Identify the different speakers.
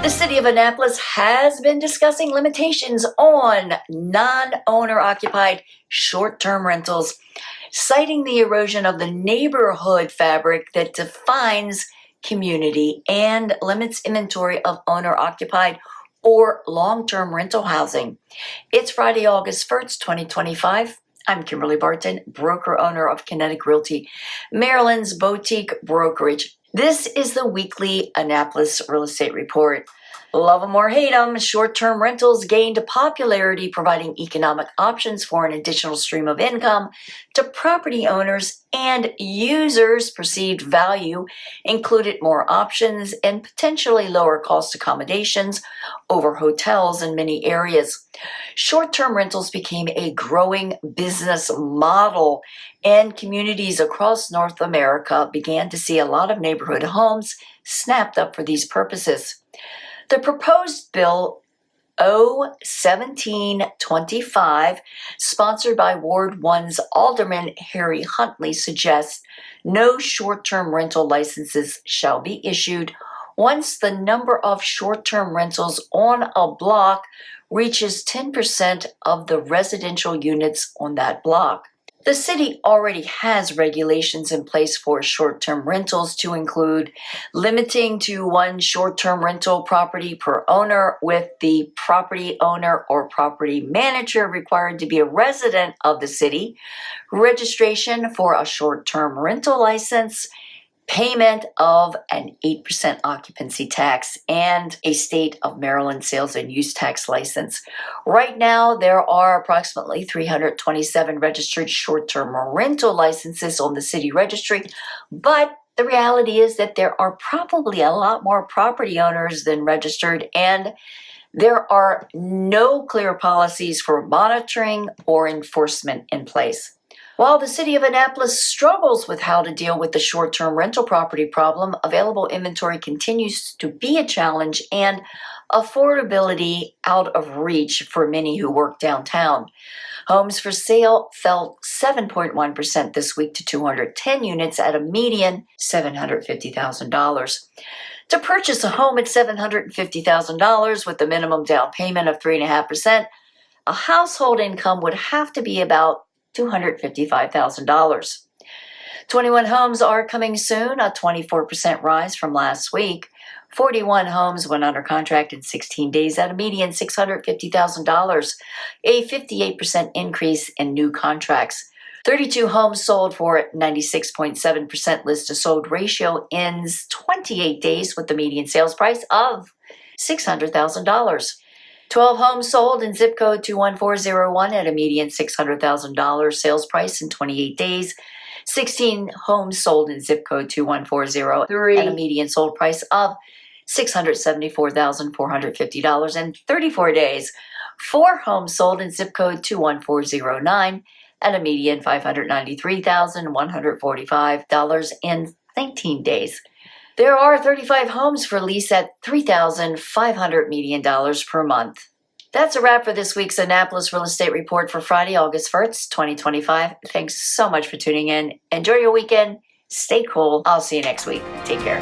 Speaker 1: The City of Annapolis has been discussing limitations on non-owner-occupied short-term rentals, citing the erosion of the neighborhood fabric that defines community and limits inventory of owner-occupied or long-term rental housing. It's Friday, August 1st, 2025. I'm Kimberly Barton, broker-owner of Kinetic Realty, Maryland's boutique brokerage. This is the weekly Annapolis Real Estate Report. Love them or hate them, short-term rentals gained popularity, providing economic options for an additional stream of income to property owners and users. Perceived value included more options and potentially lower cost accommodations over hotels in many areas. Short-term rentals became a growing business model, and communities across North America began to see a lot of neighborhood homes snapped up for these purposes. The proposed bill O-1725, sponsored by Ward 1's Alderman Harry Huntley, suggests no short-term rental licenses shall be issued once the number of short-term rentals on a block reaches 10% of the residential units on that block. The city already has regulations in place for short-term rentals to include limiting to one short-term rental property per owner, with the property owner or property manager required to be a resident of the city, registration for a short-term rental license, payment of an 8% occupancy tax, and a state of Maryland sales and use tax license. Right now, there are approximately 327 registered short-term rental licenses on the city registry, but the reality is that there are probably a lot more property owners than registered, and there are no clear policies for monitoring or enforcement in place. While the City of Annapolis struggles with how to deal with the short-term rental property problem, available inventory continues to be a challenge and affordability out of reach for many who work downtown. Homes for sale fell 7.1% this week to 210 units at a median $750,000. To purchase a home at $750,000 with a minimum down payment of 3.5%, a household income would have to be about $255,000. 21 homes are coming soon, a 24% rise from last week. 41 homes went under contract in 16 days at a median $650,000, a 58% increase in new contracts. 32 homes sold for 96.7% list to sold ratio ends 28 days with the median sales price of $600,000. 12 homes sold in zip code 21401 at a median $600,000 sales price in 28 days. 16 homes sold in zip code 21403 at a median sold price of $674,450 in 34 days. 4 homes sold in zip code 21409 at a median $593,145 in 19 days. There are 35 homes for lease at $3,500 median per month. That's a wrap for this week's Annapolis Real Estate Report for Friday, August 1st, 2025. Thanks so much for tuning in. Enjoy your weekend. Stay cool. I'll see you next week. Take care.